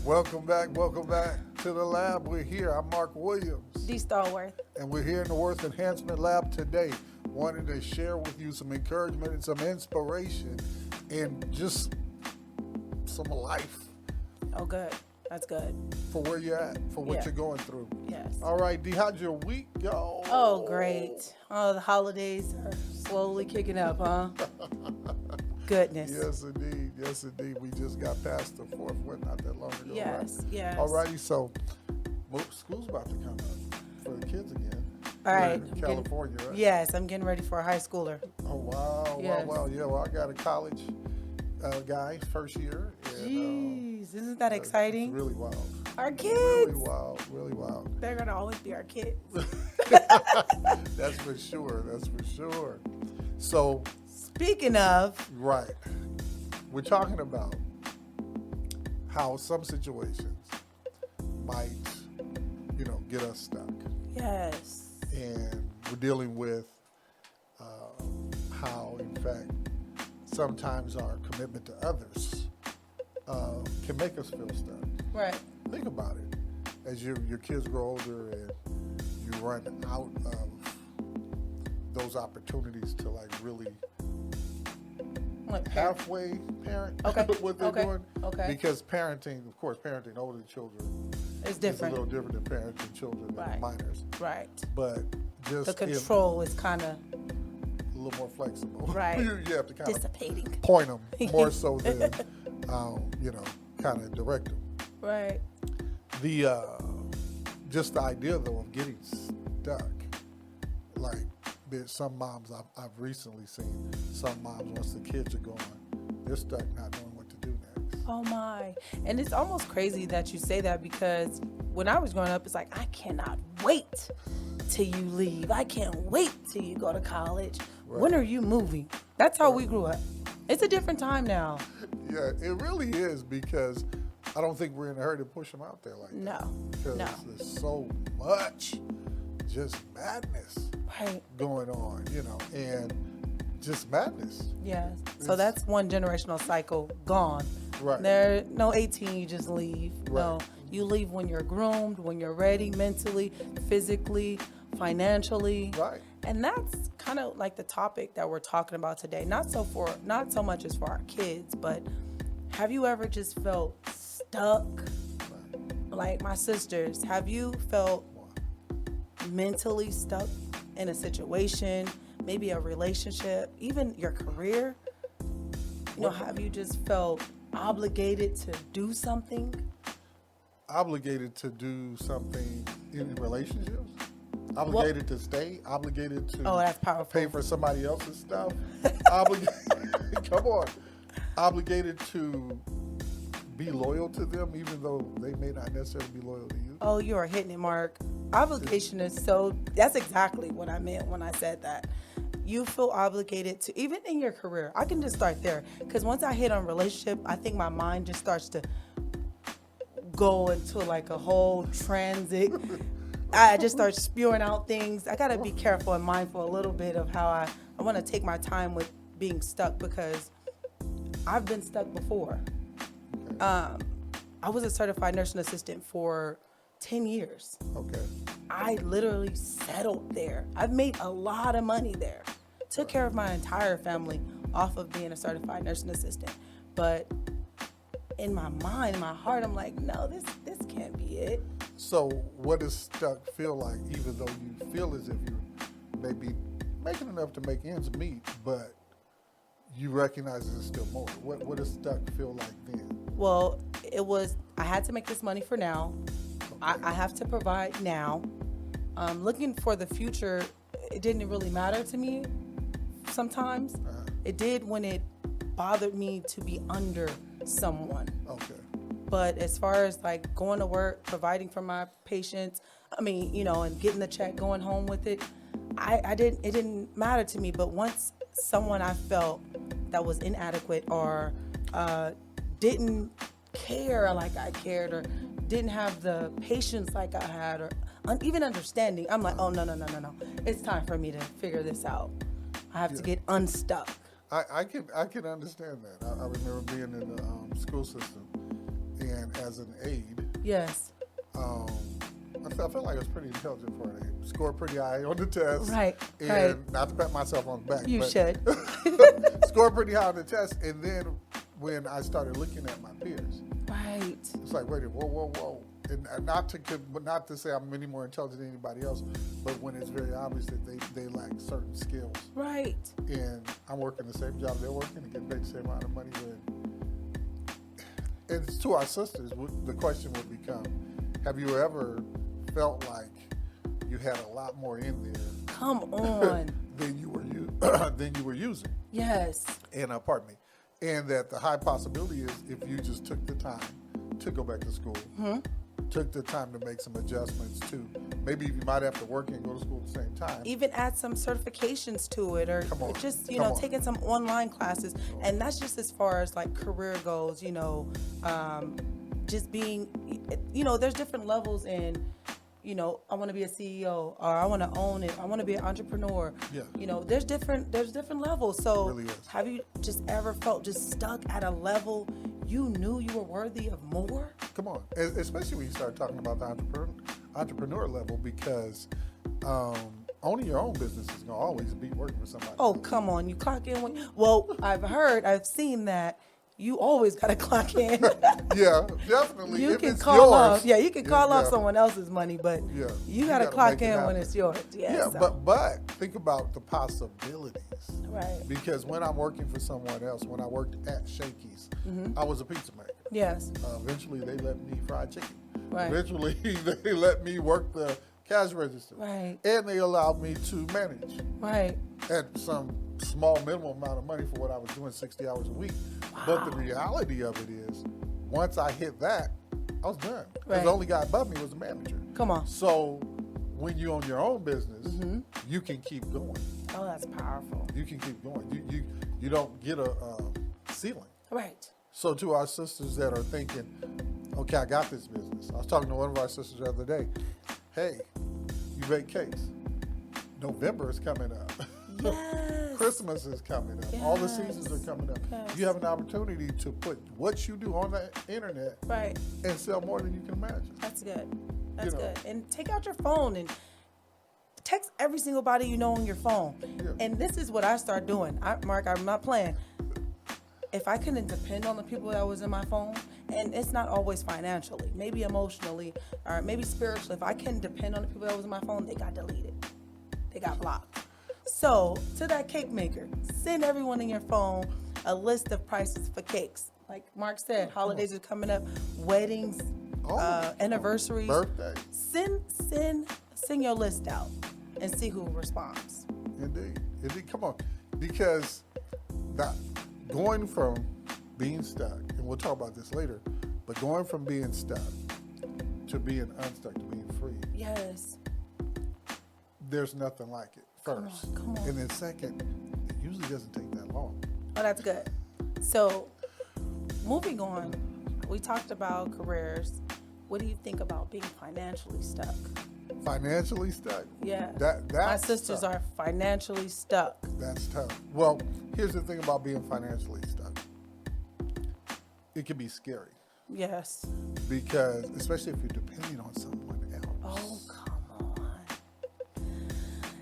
Welcome back to the lab. We're here. I'm Mark Williams. Dee Stallworth. And we're here in the Worth Enhancement Lab today, wanting to share with you some encouragement and some inspiration and just some life. Oh, good. That's good. For where you're at, for what you're going through. Yes. All right, Dee, how'd your week go? Oh, great. Oh, the holidays are slowly kicking up, huh? Goodness. Yes, indeed. Yes, indeed. We just got past the fourth one not that long ago. Yes, right? yes. All righty, so school's about to come up for the kids again. All right. In California, right? Yes, I'm getting ready for a high schooler. Oh, wow. Yes. Wow. Yeah, well, I got a college guy, first year. And, Jeez, isn't that exciting? It's really wild. Our kids. Really wild. They're going to always be our kids. That's for sure. So, Speaking of, right, we're talking about how some situations might, get us stuck. yes. And we're dealing with how, in fact, sometimes our commitment to others can make us feel stuck. Right. Think about it. As your kids grow older and you run out of those opportunities to really Like halfway parent Okay. what they're Okay. doing. Okay. Because parenting older children It's is a different. little different than parenting children than Right. minors. Right. But just The control is kind of a little more flexible. Right. you have to kind of dissipating. point them more so than, kind of direct them. Right. The just the idea though of getting stuck, like there's some moms I've recently seen. Some moms once the kids are gone, they're stuck not knowing what to do next. Oh my. And it's almost crazy that you say that because when I was growing up, it's like, I cannot wait till you leave. I can't wait till you go to college. Right. When are you moving? That's how we grew up. It's a different time now. Yeah, it really is because I don't think we're in a hurry to push them out there like that. No. Because No. there's so much just madness Right. going on, and just madness. Yes. So that's one generational cycle gone. Right. There, no 18, you just leave. No, Right. you leave when you're groomed, when you're ready mentally, physically, financially. Right. And that's kind of like the topic that we're talking about today. Not so much as for our kids, but have you ever just felt stuck? Like my sisters, have you felt mentally stuck in a situation, maybe a relationship, even your career? Have you just felt obligated to do something? Obligated to do something in relationships? Obligated to stay? Obligated to that's powerful. pay for somebody else's stuff? Come on. Obligated to be loyal to them even though they may not necessarily be loyal to you? Oh, you are hitting it, Mark. Obligation is that's exactly what I meant when I said that. You feel obligated to, even in your career. I can just start there. Because once I hit on relationship, I think my mind just starts to go into like a whole transit. I just start spewing out things. I got to be careful and mindful a little bit of how I want to take my time with being stuck because I've been stuck before. I was a certified nursing assistant for 10 years. Okay. I literally settled there. I've made a lot of money there. Took care of my entire family off of being a certified nursing assistant. But in my mind, my heart, I'm like, no, this can't be it. So what does stuck feel like even though you feel as if you may be making enough to make ends meet, but you recognize there's still more? What does stuck feel like then? Well, I had to make this money for now. I have to provide now. Looking for the future, it didn't really matter to me sometimes. It did when it bothered me to be under someone. Okay. But as far as like going to work, providing for my patients, and getting the check, going home with it, it didn't matter to me. But once someone I felt that was inadequate or didn't care like I cared or didn't have the patience like I had or even understanding, I'm like, oh, no. It's time for me to figure this out. I have to get unstuck. I can understand that. I remember being in the school system, and as an aide, Yes. I felt like I was pretty intelligent for an aide. Scored pretty high on the test. Right. And Right. not to pat myself on the back. You but should. scored pretty high on the test. And then when I started looking at my peers, Right. it's like, wait, whoa. And not to say I'm any more intelligent than anybody else, but when it's very obvious that they lack certain skills. Right. And I'm working the same job they're working and getting paid the same amount of money and to our sisters, the question would become, have you ever felt like you had a lot more in there Come on. than you were using? Yes. And pardon me. And that the high possibility is if you just took the time to go back to school, took the time to make some adjustments too. Maybe you might have to work and go to school at the same time. Even add some certifications to it, or just taking some online classes. And that's just as far as like career goes. Just being, there's different levels in. I want to be a CEO, or I want to own it. I want to be an entrepreneur. Yeah. There's different levels. So It really is. have you just ever felt just stuck at a level you knew you were worthy of more? Come on, especially when you start talking about the entrepreneur level, because owning your own business is gonna always be working for somebody. Oh, come on, you clock in when. Well, I've seen that. You always got to clock in. Yeah, definitely. You if can it's call yours, off. Yeah, you can call off yeah. someone else's money, but Yeah, you got to gotta clock make it in when happen. it's yours. Yeah, but think about the possibilities. Right. Because when I'm working for someone else, when I worked at Shakey's, I was a pizza maker. Yes. Eventually, they let me fry chicken. Right. Eventually, they let me work the cash register. Right. And they allowed me to manage Right. at some small minimum amount of money for what I was doing 60 hours a week. Wow. But the reality of it is, once I hit that, I was done. Because Right. the only guy above me was the manager. Come on. So when you own your own business, you can keep going. Oh, that's powerful. You can keep going. You don't get a ceiling. Right. So to our sisters that are thinking, okay, I got this business. I was talking to one of our sisters the other day. Hey, you bake cakes. November is coming up. Yes. Christmas is coming up. All the seasons Yes. are coming up. Yes. You have an opportunity to put what you do on the internet Right. and sell more than you can imagine. That's good. That's know. good. And take out your phone and text every single body you know on your phone. Yeah. And this is what I start doing. Mark, I'm not playing. If I couldn't depend on the people that was in my phone, and it's not always financially, maybe emotionally, or maybe spiritually, if I couldn't depend on the people that was in my phone, they got deleted. They got blocked. So, to that cake maker, send everyone in your phone a list of prices for cakes. Like Mark said, holidays are coming up, weddings, anniversaries. Birthday. Send your list out and see who responds. Indeed. Come on. Because going from being stuck, and we'll talk about this later, but going from being stuck to being unstuck to being free, Yes. there's nothing like it first. Come on. And then second, it usually doesn't take that long. Oh, that's good. So, moving on, we talked about careers. What do you think about being financially stuck? Financially stuck? Yeah. That's My sisters tough. are financially stuck. That's tough. Well, here's the thing about being financially stuck. It can be scary Yes. because, especially if you're depending on someone else. Oh, come on.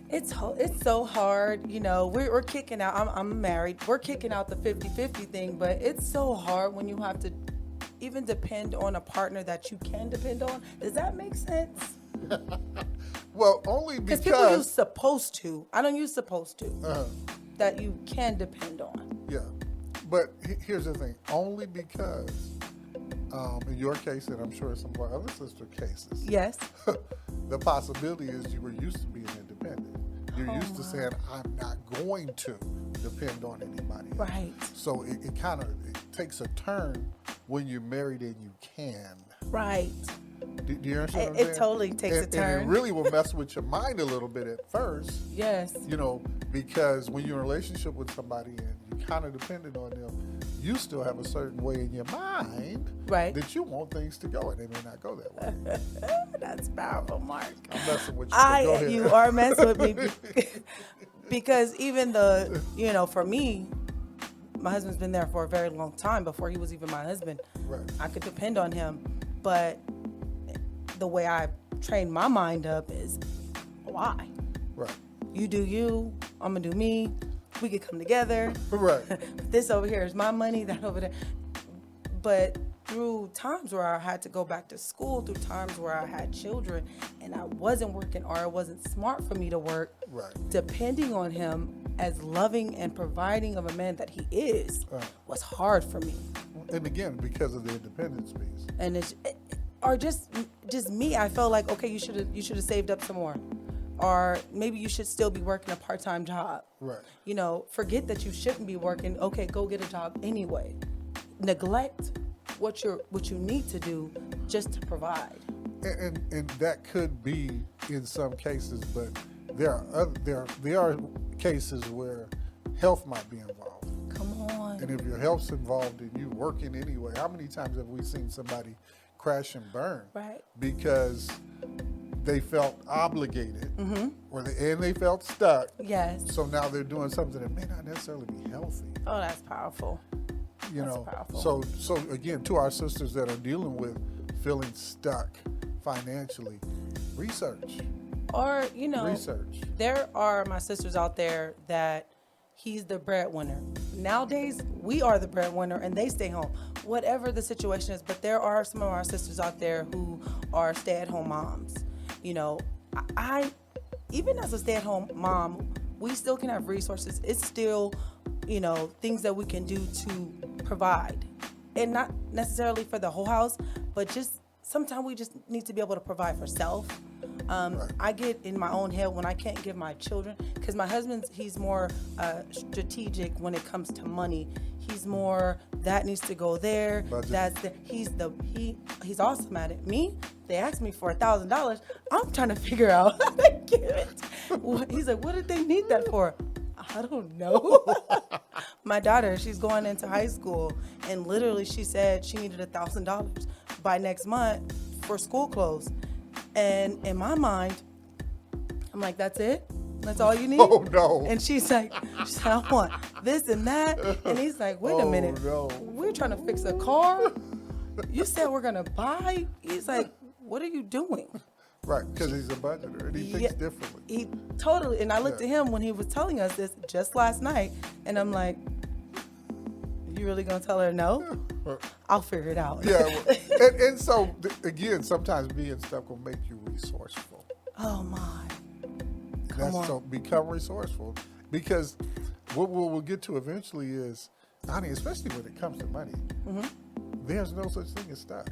It's so hard. We're kicking out. I'm married. We're kicking out the 50-50 thing, but it's so hard when you have to even depend on a partner that you can depend on. Does that make sense? Well, only Because people use because. supposed to. I don't use supposed to. That you can depend on. Yeah. But here's the thing. Only because, in your case, and I'm sure some of our other sister cases, Yes. the possibility is you were used to being independent. You're used to saying, I'm not going to depend on anybody else. Right. So it takes a turn when you're married and you can. Right. Do you understand what I'm It saying? totally takes a turn. And it really will mess with your mind a little bit at first. Yes. Because when you're in a relationship with somebody and you're kind of dependent on them, you still have a certain way in your mind Right. that you want things to go, and they may not go that way. That's powerful, Mark. I'm messing with you. But go ahead. You are messing with me because even for me, my husband's been there for a very long time before he was even my husband. Right. I could depend on him. But the way I train my mind up is why? Right. You do you, I'm gonna do me. We could come together. Right. This over here is my money, that over there. But through times where I had to go back to school, through times where I had children and I wasn't working or it wasn't smart for me to work, Right. depending on him as loving and providing of a man that he is was hard for me. And again, because of the independence piece. And or just me, I felt like, okay, you should have saved up some more. Or maybe you should still be working a part-time job. Right. You know, forget that you shouldn't be working. Okay, go get a job anyway. Neglect what you need to do just to provide. And that could be in some cases, but there are cases where health might be involved. Come on. And if your health's involved and you working anyway, how many times have we seen somebody crash and burn? Right. Because they felt obligated, Mm-hmm. and they felt stuck. Yes. So now they're doing something that may not necessarily be healthy. Oh, that's powerful. You That's know, powerful. so again, to our sisters that are dealing with feeling stuck financially, research. Or, you know, Research. there are my sisters out there that he's the breadwinner. Nowadays, we are the breadwinner and they stay home, whatever the situation is. But there are some of our sisters out there who are stay-at-home moms. You know, I even as a stay-at-home mom, we still can have resources. It's still, you know, things that we can do to provide. And not necessarily for the whole house, but just sometimes we just need to be able to provide for self. Right. I get in my own head when I can't give my children, because my husband, he's more strategic when it comes to money. He's more, that needs to go there. Budget. He's awesome at it. Me, they asked me for $1,000. I'm trying to figure out how to give it. He's like, what did they need that for? I don't know. My daughter, she's going into high school, and literally she said she needed $1,000 by next month for school clothes. And in my mind, I'm like, that's it? That's all you need? Oh, no. And she's like, I want this and that. And he's like, wait a minute. No. We're trying to fix a car. You said we're going to buy? He's like, what are you doing? Right, because he's a budgeter and he thinks differently. He totally, and I looked at him when he was telling us this just last night, and I'm like, you really going to tell her no? I'll figure it out. Yeah, and so, again, sometimes being stuck will make you resourceful. Oh, my. So become resourceful, because what we'll get to eventually is, honey, especially when it comes to money, there's no such thing as stuck.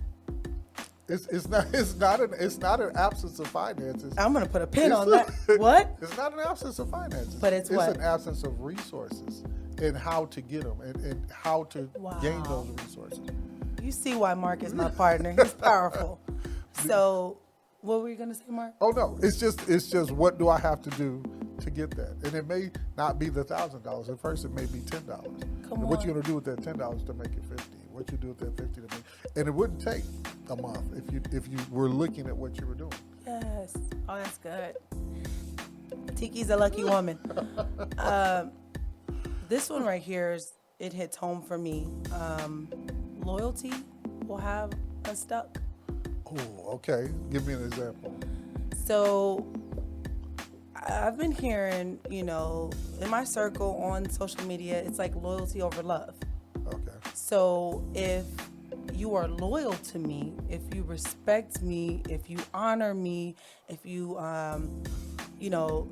It's not an absence of finances. I'm gonna put a pin on that. What? It's not an absence of finances. But it's what? An absence of resources and how to get them and how to gain those resources. You see why Mark is my partner. He's powerful. So, what were you gonna say, Mark? Oh no, it's just what do I have to do to get that? And it may not be the $1,000. At first, it may be $10. What you gonna do with that $10 to make it $50? What you do with that $50 to make? And it wouldn't take a month if you were looking at what you were doing. Yes. Oh, that's good. Tiki's a lucky woman. This one right here it hits home for me. Loyalty will have us stuck. Oh, okay. Give me an example. So I've been hearing, you know, in my circle on social media, it's like loyalty over love. Okay. So if you are loyal to me, if you respect me, if you honor me, if you, you know,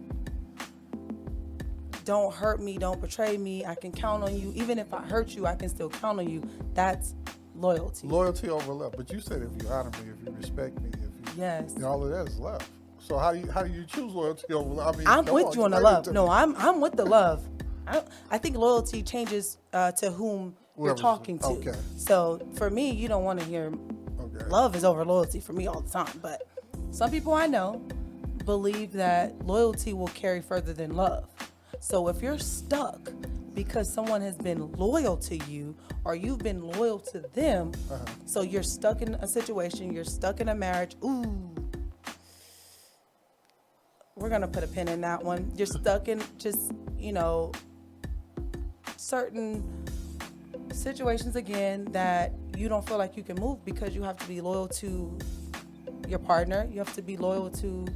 don't hurt me, don't betray me, I can count on you. Even if I hurt you, I can still count on you. That's loyalty. Loyalty over love. But you said if you honor me, if you respect me, if you, yes, all of that is love. So how do you choose loyalty over love? I mean, I'm with you on the love. No, I'm with the love. I think loyalty changes to whom you're talking to. Okay. So for me, you don't want to hear love is over loyalty for me all the time. But some people I know believe that loyalty will carry further than love. So if you're stuck because someone has been loyal to you or you've been loyal to them, so you're stuck in a situation, you're stuck in a marriage, we're going to put a pin in that one. You're stuck in just, you know, certain situations again that you don't feel like you can move because you have to be loyal to your partner. You have to be loyal to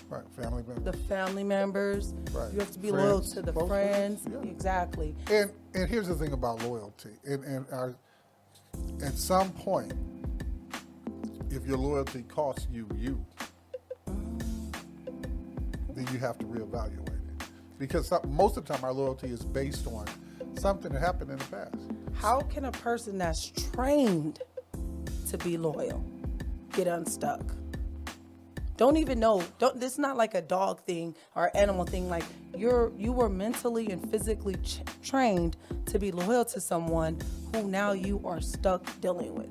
Right, family members. the family members. Right. You have to be Friends, loyal to the close friends. friends, yeah. Exactly. And here's the thing about loyalty. At some point, if your loyalty costs you, then you have to reevaluate it. Because most of the time, our loyalty is based on something that happened in the past. How can a person that's trained to be loyal get unstuck? Don't even know. This is not like a dog thing or animal thing. Like you were mentally and physically trained to be loyal to someone who now you are stuck dealing with.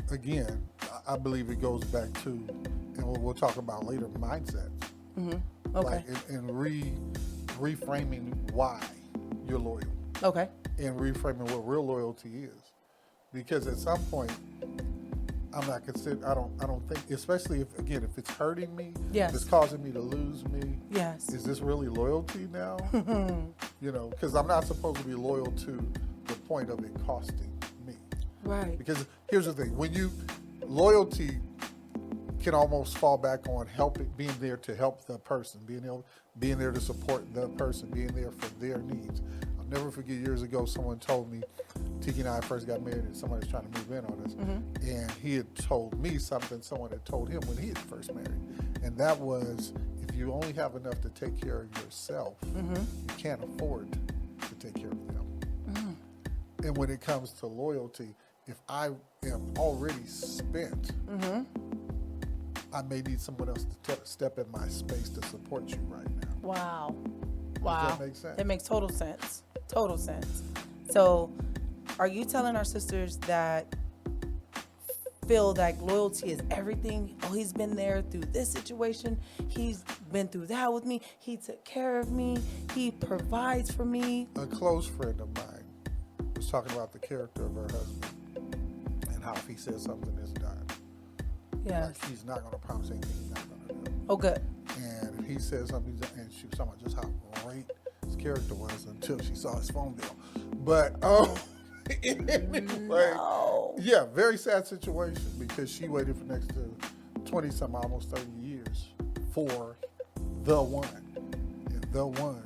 Again, I believe it goes back to, and we'll talk about later, mindsets. Mm-hmm. Okay. Like and reframing why you're loyal. Okay. And reframing what real loyalty is. Because at some point, I don't think, especially if it's hurting me, yes. if it's causing me to lose me, yes. is this really loyalty now? Because I'm not supposed to be loyal to the point of it costing me. Right. Because here's the thing, loyalty can almost fall back on being there to help the person, being there to support the person, being there for their needs. I'll never forget years ago, someone told me, Tiki and I first got married and somebody was trying to move in on us. Mm-hmm. And he had told me something someone had told him when he had first married. And that was, if you only have enough to take care of yourself, you can't afford to take care of them. Mm-hmm. And when it comes to loyalty, if I am already spent, I may need someone else to step in my space to support you right now. Wow. Does that make sense? It makes total sense. Total sense. So, are you telling our sisters that feel like loyalty is everything? Oh, he's been there through this situation. He's been through that with me. He took care of me. He provides for me. A close friend of mine was talking about the character of her husband and how if he says something, it's done. Yeah. Like he's not going to promise anything he's not going to do. Oh, good. And if he says something, and she was talking about just how great his character was until she saw his phone bill. But, anyway, yeah, very sad situation because she waited for next to 20-some, almost 30 years for the one. And the one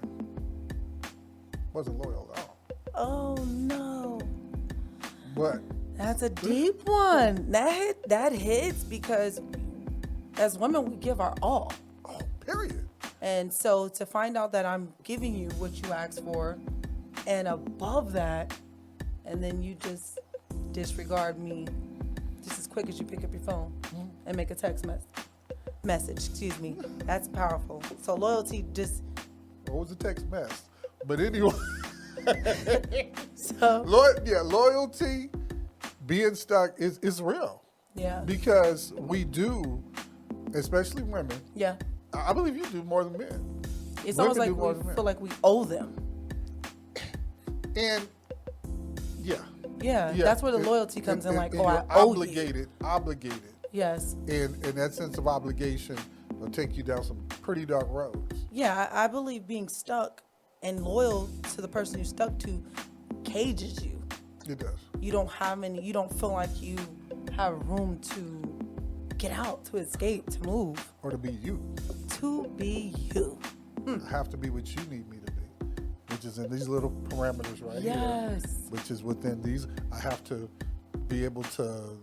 wasn't loyal at all. Oh, no. But that's a deep one. That hits because as women, we give our all. Oh, period. And so to find out that I'm giving you what you asked for and above that, and then you just disregard me just as quick as you pick up your phone and make a text message, that's powerful. So loyalty just... What was the text mess? But anyway... So loyalty, being stuck is real. Yeah. Because we do, especially women. Yeah. I believe you do more than men. It's Women almost like we feel like we owe them. And yeah, that's where the loyalty comes in. Like, and I you're owe you. Obligated. Yes. And that sense of obligation will take you down some pretty dark roads. Yeah, I believe being stuck and loyal to the person you're stuck to cages you. It does. You don't feel like you have room to get out, to escape, to move. Or to be you. To be you. I have to be what you need me to be, which is in these little parameters right here. Yes. Which is within these. I have to be able to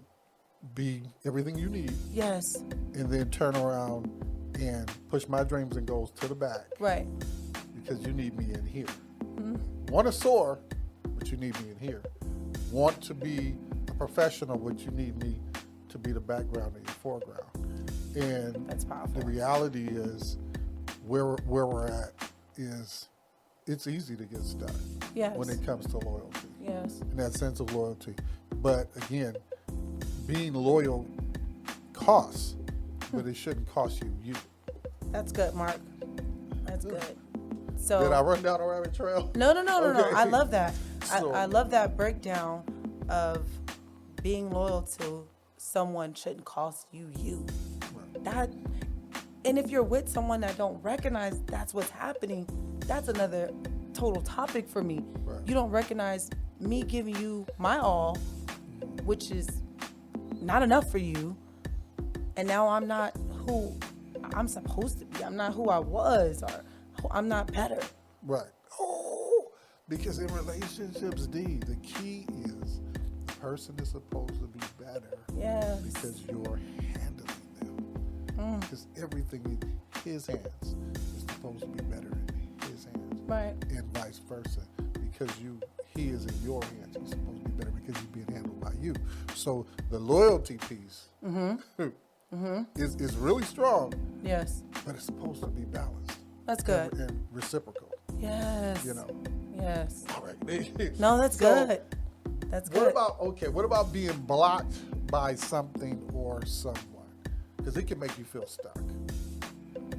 be everything you need. Yes. And then turn around and push my dreams and goals to the back. Right. Because you need me in here. Want to soar, but you need me in here. Want to be a professional, but you need me to be the background and your foreground. And that's powerful. The reality is where we're at is it's easy to get stuck when it comes to loyalty. Yes. And that sense of loyalty. But again, being loyal costs, but it shouldn't cost you. That's good, Mark. That's good. So did I run down a rabbit trail? No. Okay. I love that. So, I love that breakdown of being loyal to someone shouldn't cost you. Right. That, and if you're with someone that don't recognize that's what's happening, that's another total topic for me. Right. You don't recognize me giving you my all, which is not enough for you, and now I'm not who I'm supposed to be. I'm not who I was, or I'm not better. Right. Oh, because in relationships, D, the key is the person is supposed to be better. Yes. Because you're handling them. Because everything in his hands is supposed to be better in his hands. Right. And vice versa. Because he is in your hands, he's supposed to be better because he's being handled by you. So the loyalty piece is really strong. Yes. But it's supposed to be balanced. That's good. And reciprocal. Yes. You know. Yes. All right. No, that's good. That's good. What about being blocked by something or someone? Because it can make you feel stuck.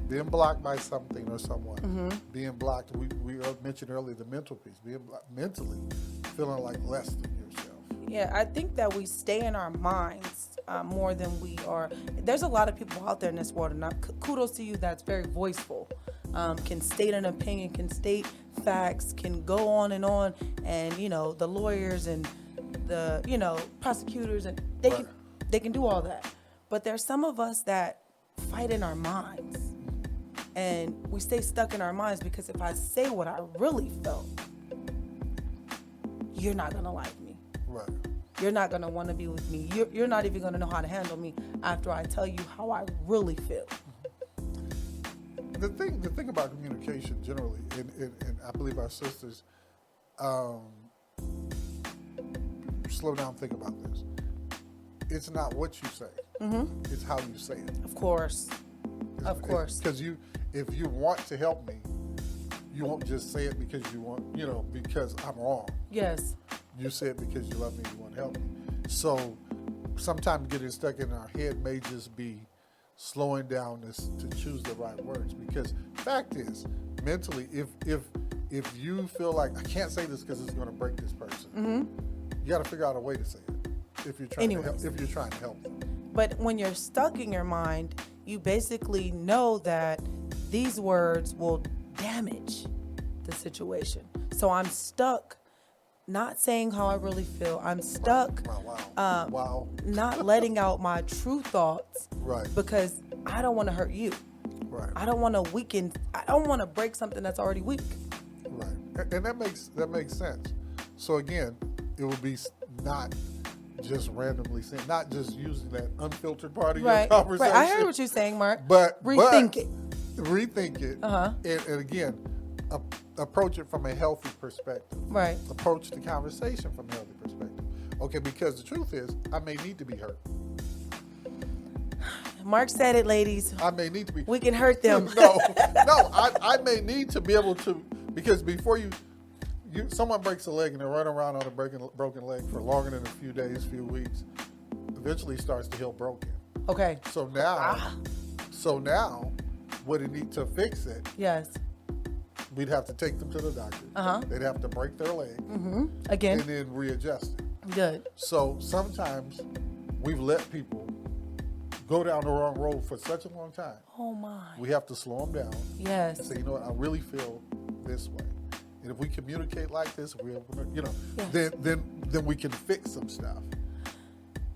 Being blocked by something or someone. Being blocked, we mentioned earlier the mental piece. Being blocked mentally, feeling like less than yourself. Yeah, I think that we stay in our minds more than we are. There's a lot of people out there in this world, and kudos to you that's very voiceful. Can state an opinion, can state facts, can go on, and the lawyers and the prosecutors, and they can do all that. But there's some of us that fight in our minds, and we stay stuck in our minds because if I say what I really felt, you're not gonna like me. Right. You're not gonna want to be with me. You're not even gonna know how to handle me after I tell you how I really feel. The thing about communication generally, and I believe our sisters, slow down, think about this. It's not what you say. It's how you say it. Of course. Because if you want to help me, you won't just say it because you want, because I'm wrong. Yes. You say it because you love me and you want to help me. So sometimes getting stuck in our head may just be slowing down to choose the right words. Because fact is, mentally, if you feel like I can't say this because it's going to break this person, you got to figure out a way to say it. If you're trying to help them. But when you're stuck in your mind, you basically know that these words will damage the situation. So I'm stuck not saying how I really feel. I'm stuck not letting out my true thoughts. Right. Because I don't want to hurt you. Right. I don't want to weaken. I don't want to break something that's already weak. Right. And that makes sense. So again, it will be not just randomly saying, not just using that unfiltered part of your conversation. Right. I heard what you're saying, Mark. But rethink it. Rethink it. And again, approach it from a healthy perspective. Right. Approach the conversation from a healthy perspective. Okay, because the truth is, I may need to be hurt. Mark said it, ladies. I may need to be. We can hurt them. I may need to be able to, because before someone breaks a leg and they run around on a broken leg for longer than a few days, few weeks, eventually starts to heal broken. Okay. So now, would it need to fix it? Yes. We'd have to take them to the doctor. They'd have to break their leg. Again. And then readjust it. Good. So sometimes we've let people go down the wrong road for such a long time. Oh my. We have to slow them down. Yes. And say, you know what, I really feel this way. And if we communicate like this, then we can fix some stuff.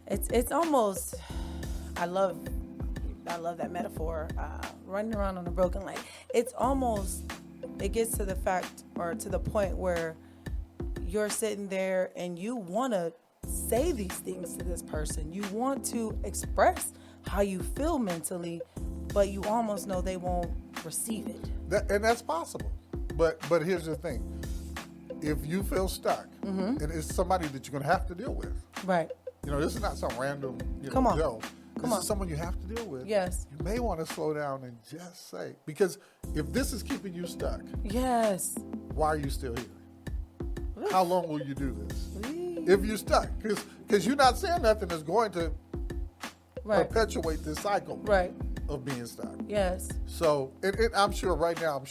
It's almost, I love that metaphor, running around on a broken leg. It gets to the fact or to the point where you're sitting there and you want to say these things to this person. You want to express how you feel mentally, but you almost know they won't receive it. And that's possible. But here's the thing. If you feel stuck, and it's somebody that you're going to have to deal with. Right. This is not some random Joe. This is someone you have to deal with. Yes. You may want to slow down and just say, because if this is keeping you stuck, yes, why are you still here? How long will you do this? If you're stuck, because you're not saying nothing that's going to perpetuate this cycle of being stuck. Yes. So, and I'm sure right now,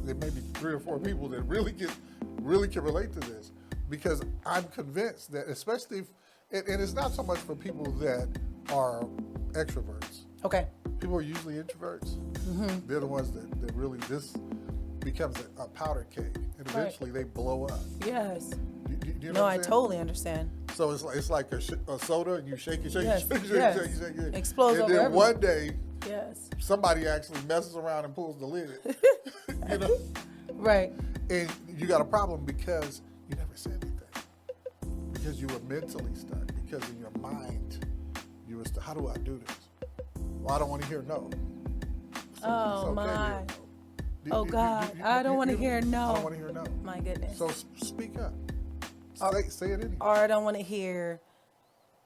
there may be 3 or 4 people that really can relate to this, because I'm convinced that, especially and it's not so much for people that are extroverts. Okay. People are usually introverts. They're the ones that really, this becomes a powder keg, and eventually they blow up. Yes. you know No, what I I'm saying? totally understand. So it's like a soda, and you shake it, Yes, shake yes. it. Explodes and over then everywhere. one day, Yes. somebody actually messes around and pulls the lid. You know? Right. And you got a problem because you never said anything. Because you were mentally stuck. Because in your mind, you were stuck. How do I do this? Well, I don't want to hear no. So Oh, it's okay to my. hear no. Oh, God. I don't want to hear no. I don't want to hear no. My goodness. So speak up. Say it anyway. Or I don't want to hear,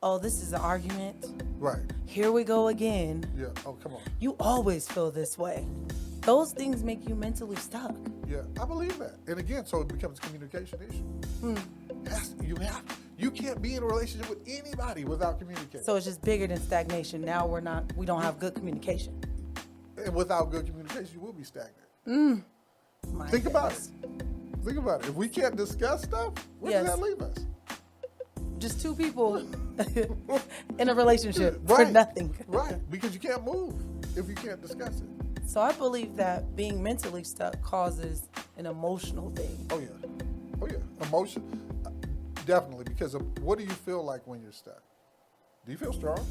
oh, this is an argument. Right. Here we go again. Yeah. Oh, come on. You always feel this way. Those things make you mentally stuck. Yeah, I believe that. And again, so it becomes a communication issue. You can't be in a relationship with anybody without communicating. So it's just bigger than stagnation. Now we don't have good communication. And without good communication, you will be stagnant. My Think about goodness. it. Think about it. If we can't discuss stuff, where does that leave us? Just two people in a relationship for Right. nothing. Right, because you can't move if you can't discuss it. So I believe that being mentally stuck causes an emotional thing. Oh yeah, emotion, definitely. Because what do you feel like when you're stuck? Do you feel strong?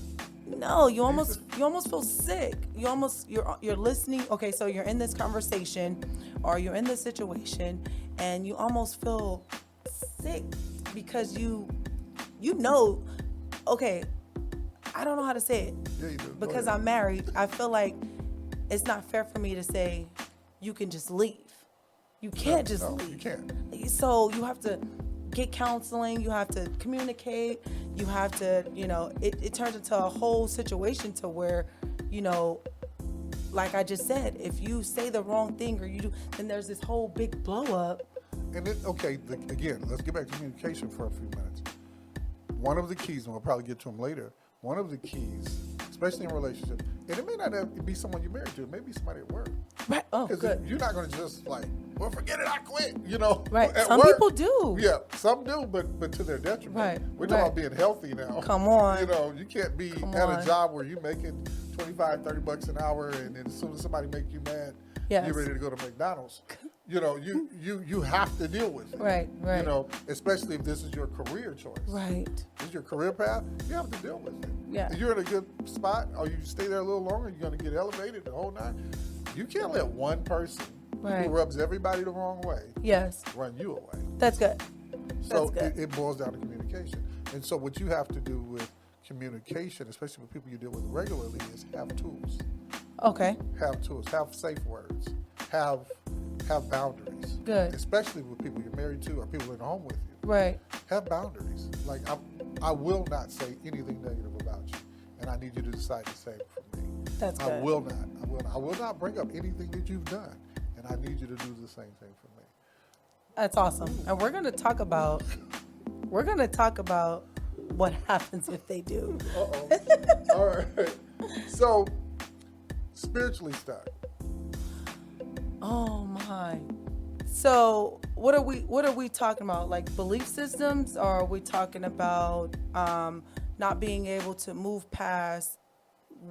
No, you almost feel sick. You're listening. Okay, so you're in this conversation or you're in this situation and you almost feel sick because you know, okay, I don't know how to say it. Yeah, you do. Because I'm married, I feel like it's not fair for me to say you can just leave. You can't just leave. You can't. So you have to get counseling, you have to communicate, you have to, it turns into a whole situation to where, like I just said, if you say the wrong thing or you do, then there's this whole big blow up. And then, again, let's get back to communication for a few minutes. One of the keys, and we'll probably get to them later, one of the keys, especially in relationships, and it may not have to be someone you're married to, it may be somebody at work. Right. Oh, good. Because you're not going to just well, forget it, I quit, Right. at Some work. people do. Yeah, some do, but to their detriment. Right. We're talking about being healthy now. Come on. You can't be at a job where you're making $25-$30 an hour, and then as soon as somebody makes you mad, Yes. you're ready to go to McDonald's. You have to deal with it. Right. Especially if this is your career choice. Right. This is your career path, you have to deal with it. Yeah. If you're in a good spot, or you stay there a little longer, you're going to get elevated the whole night. You can't let one person who rubs everybody the wrong way Yes. run you away. That's good. So That's good. it boils down to communication. And so what you have to do with communication, especially with people you deal with regularly, is have tools. Okay. Have tools. Have safe words. Have boundaries. Good. Especially with people you're married to or people in the home with you. Right. Have boundaries. Like I will not say anything negative about you, and I need you to decide the same for me. That's good. I will not bring up anything that you've done, and I need you to do the same thing for me. That's awesome. And we're going to talk about what happens if they do. Uh-oh. All right. So, spiritually stuck. Oh my. So what are we talking about? Like belief systems, or are we talking about not being able to move past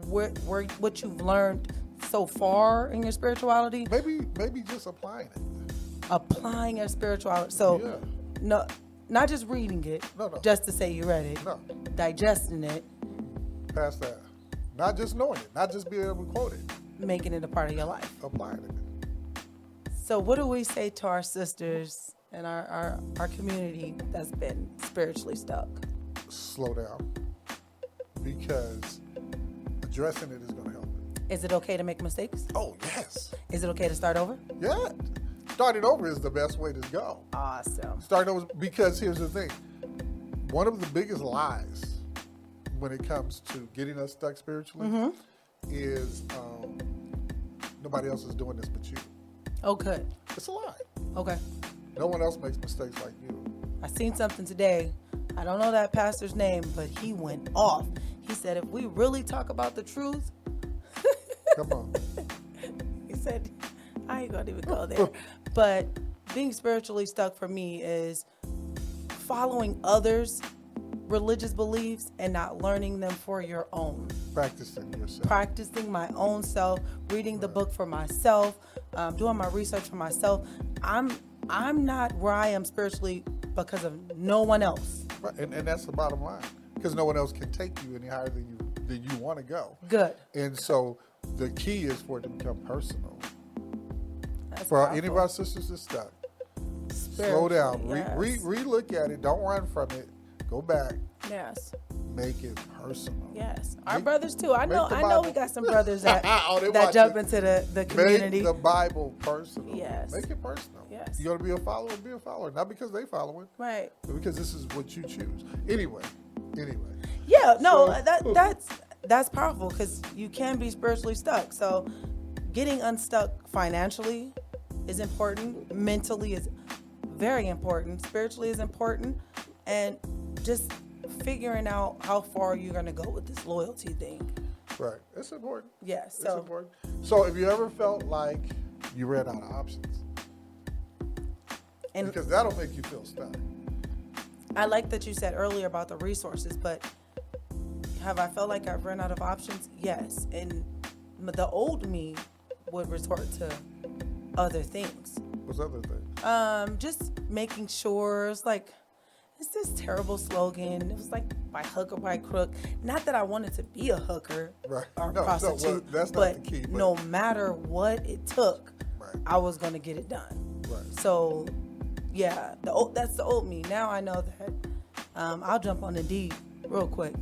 what you've learned so far in your spirituality? Maybe just applying it. Applying your spirituality. So no, not just reading it. No. Just to say you read it. No. Digesting it. Past that. Not just knowing it. Not just being able to quote it. Making it a part of your life. Applying it. So what do we say to our sisters and our community that's been spiritually stuck? Slow down. Because addressing it is going to help it. Is it okay to make mistakes? Oh, yes. Is it okay to start over? Yeah. Starting over is the best way to go. Awesome. Starting over, because here's the thing. One of the biggest lies when it comes to getting us stuck spiritually is nobody else is doing this but you. Oh, good. It's a lie. Okay. No one else makes mistakes like you. I seen something today. I don't know that pastor's name, but he went off. He said, if we really talk about the truth, Come on. he said, I ain't gonna even go there. But being spiritually stuck for me is following others' religious beliefs and not learning them for your own. Practicing yourself. Practicing my own self, reading the book for myself, doing my research for myself. I'm not where I am spiritually because of no one else. Right. And that's the bottom line, because no one else can take you any higher than you want to go. Good. And so the key is for it to become personal. That's For powerful. any of our sisters that's stuck, slow Spiritually, down, yes. re-look at it. Don't run from it. Go back. Yes. Make it personal. Yes. Our Make- brothers too. I make know the we Bible- got some brothers that Oh, they that watch jump it. into the community. Make the Bible personal. Yes. Make it personal. Yes. You want to be a follower? Be a follower. Not because they follow it, Right. but because this is what you choose. Anyway. Yeah, no, So- that's powerful because you can be spiritually stuck. So getting unstuck financially is important. Mentally is very important. Spiritually is important. And just figuring out how far you're going to go with this loyalty thing. Right. It's important. Yes. It's So important. So if you ever felt like you ran out of options, and because that'll make you feel stuck. I like that you said earlier about the resources, but have I felt like I've run out of options? Yes. And the old me would resort to other things. What's the other thing? Just making sure it's this terrible slogan. It was like by hook or by crook. Not that I wanted to be a hooker Right. or No, prostitute, well, that's not but the key, but- no matter what it took, Right. I was going to get it done. Right. So, yeah, that's the old me. Now I know that I'll jump on Indeed real quick.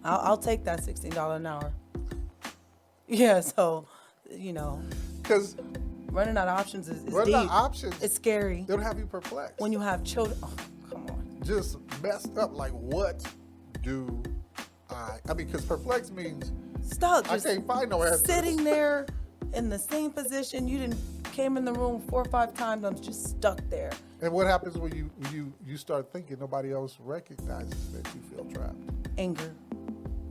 I'll take that $16 an hour. Yeah, so, Because running out of options is running deep. out of options, It's scary. it'll have you perplexed. When you have children, oh, come on. Just messed up. Like, what do I mean, because perplexed means Stuck. I Just can't find no answers. sitting there in the same position. You didn't came in the room 4 or 5 times. I'm just stuck there. And what happens when you start thinking nobody else recognizes that you feel trapped? Anger.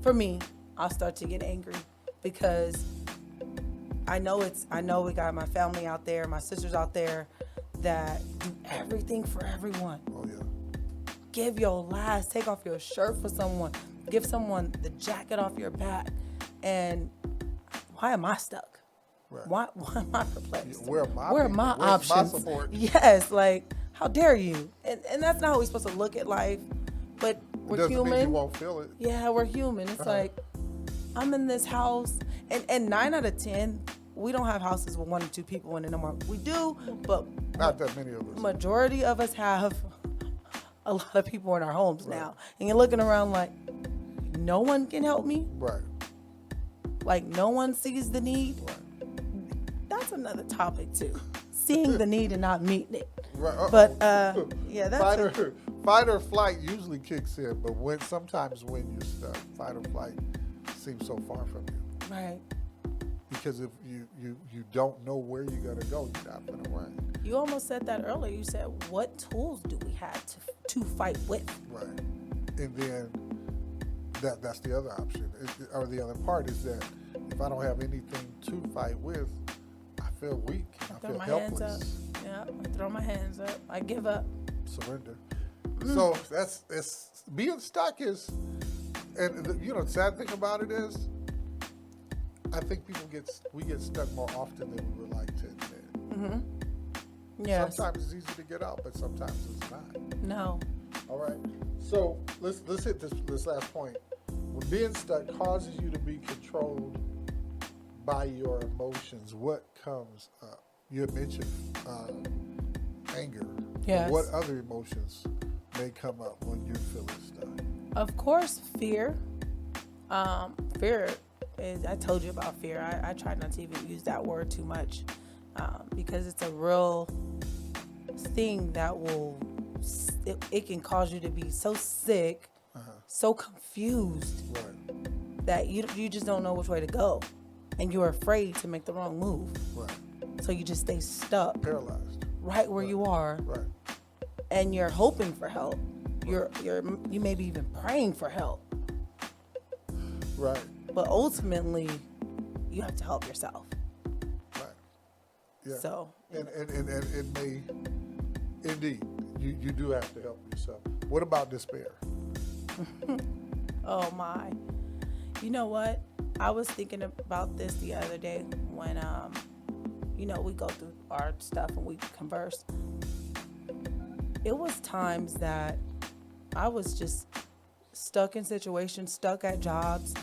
For me, I'll start to get angry because I know we got my family out there, my sisters out there that do everything for everyone. Oh yeah. Give your last, take off your shirt for someone, give someone the jacket off your back. And why am I stuck? Right. Why am I perplexed? Where are my Where are people? my Where's my options? support? Yes, like, how dare you? And that's not how we're supposed to look at life. But we're Doesn't human. mean you won't feel it. Yeah, we're human. It's like, I'm in this house, and 9 out of 10, we don't have houses with 1 or 2 people in it no more. We do, but Not that many of us. majority of us have a lot of people in our homes now. And you're looking around like, no one can help me? Right. Like, no one sees the need? That's another topic, too. Seeing the need and not meeting it. Right. Uh-oh. But, yeah, that's Fight or flight usually kicks in, but sometimes when you're stuck, fight or flight seems so far from you. right. Because if you don't know where you're gonna go, you're not gonna run. You almost said that earlier. You said, what tools do we have to fight with? Right. And then that's the other option, or the other part is that if I don't have anything to fight with, I feel weak. I Throw feel my helpless. hands up. Yeah, I throw my hands up. I give up. Surrender. So it's being stuck is, and the sad thing about it is, I think we get stuck more often than we would like to admit. Yes. Sometimes it's easy to get out, but sometimes it's not. No. All right. So let's hit this last point. When being stuck causes you to be controlled by your emotions, what comes up? You had mentioned anger. Yes. What other emotions may come up when you're feeling stuck? Of course, fear. Fear is, I told you about fear. I try not to even use that word too much because it's a real thing that it can cause you to be so sick, so confused Right. that you just don't know which way to go. And you're afraid to make the wrong move. Right. So you just stay stuck Paralyzed. right where you are. Right. And you're hoping for help. You may be even praying for help. Right. But ultimately, you have to help yourself. Right. Yeah. So, And it may, indeed, you do have to help yourself. What about despair? oh my. You know what? I was thinking about this the other day when, we go through our stuff and we converse. It was times that I was just stuck in situations, stuck at jobs,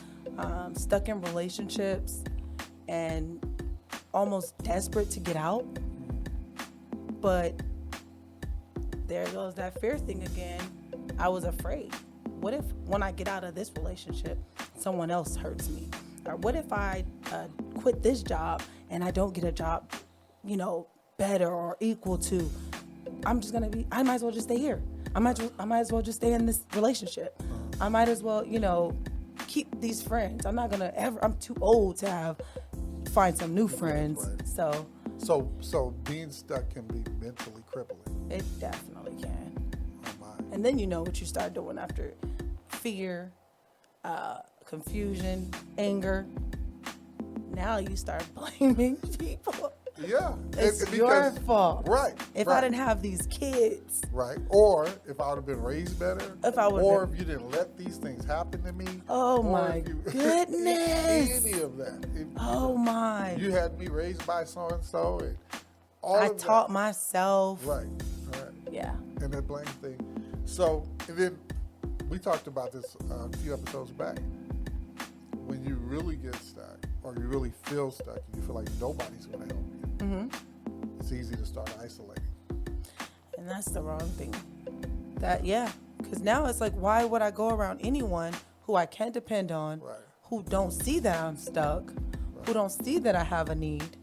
stuck in relationships, and almost desperate to get out. But there goes that fear thing again. I was afraid. What if when I get out of this relationship, someone else hurts me? Or what if I quit this job and I don't get a job, better or equal to? I might as well just stay here. I might as well just stay in this relationship. I might as well, keep these friends. I'm not gonna ever. I'm too old to find some new friends. Right. So being stuck can be mentally crippling. It definitely can. Oh my. And then you know what you start doing after: fear, confusion, anger. Now you start blaming people. Yeah. It's your fault. Right. If right. I didn't have these kids. Right. Or if I would have been raised better. If you didn't let these things happen to me. Oh my goodness. Any of that. Oh my. You had me raised by so and so, and all I of taught that. myself. Right. Yeah. And that blame thing. So, and then we talked about this a few episodes back. When you really get stuck, or you really feel stuck, and you feel like nobody's going to help you, it's easy to start isolating. And that's the wrong thing. Because now it's like, why would I go around anyone who I can't depend on, Right. who don't see that I'm stuck, who don't see that I have a need,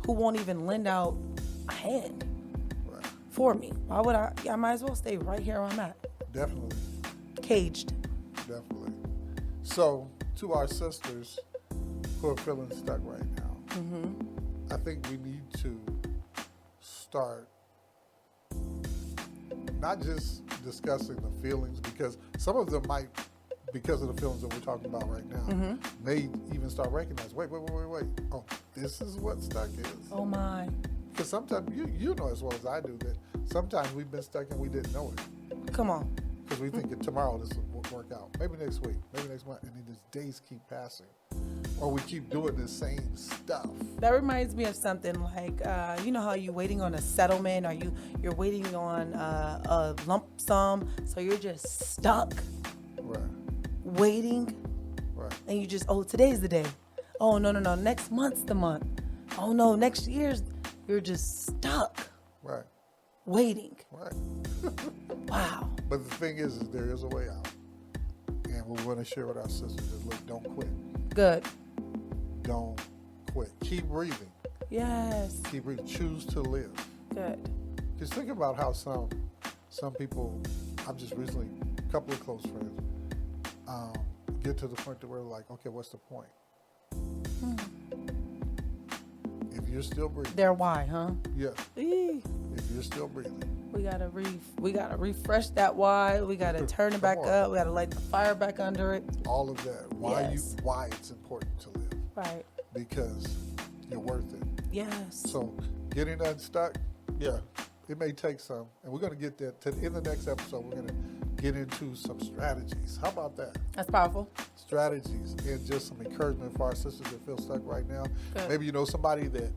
who won't even lend out a hand for me? Why would I might as well stay right here where I'm at. Definitely. Caged. Definitely. So, to our sisters who are feeling stuck right now, I think we need to start not just discussing the feelings, because some of them might, because of the feelings that we're talking about right now, may even start recognizing, wait. Oh, this is what stuck is. Oh my. Because sometimes, you know as well as I do, that sometimes we've been stuck and we didn't know it. Come on. Because we think tomorrow this will work out. Maybe next week, maybe next month, and then these days keep passing. Or we keep doing the same stuff. That reminds me of something like, you know how you're waiting on a settlement, or you're waiting on a lump sum, so you're just stuck waiting, and you just, today's the day. Oh, no, next month's the month. Oh, no, next year's, you're just stuck waiting. Right. Wow. But the thing is there is a way out. And we want to share with our sisters is, look, don't quit. Good. Don't quit. Keep breathing. Yes. Keep breathing. Choose to live. Good. Just think about how some people, I've just recently, a couple of close friends, get to the point where they're like, okay, what's the point? If you're still breathing. Their why, huh? Yeah. Eee. If you're still breathing. We gotta refresh that why. We gotta turn it back up. We gotta light the fire back under it. All of that. Why it's important to live. Right. Because you're worth it. Yes. So getting unstuck, it may take some. And we're gonna get that in the next episode. We're gonna get into some strategies. How about that? That's powerful. Strategies and just some encouragement for our sisters that feel stuck right now. Good. Maybe you know somebody that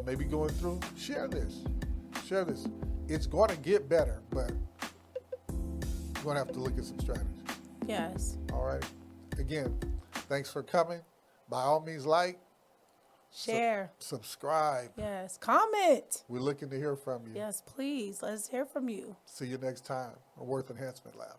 may be going through. Share this. It's going to get better, but you're going to have to look at some strategies. Yes. All right. Again, thanks for coming. By all means, like, share, subscribe. Yes. Comment. We're looking to hear from you. Yes, please. Let's hear from you. See you next time on Worth Enhancement Lab.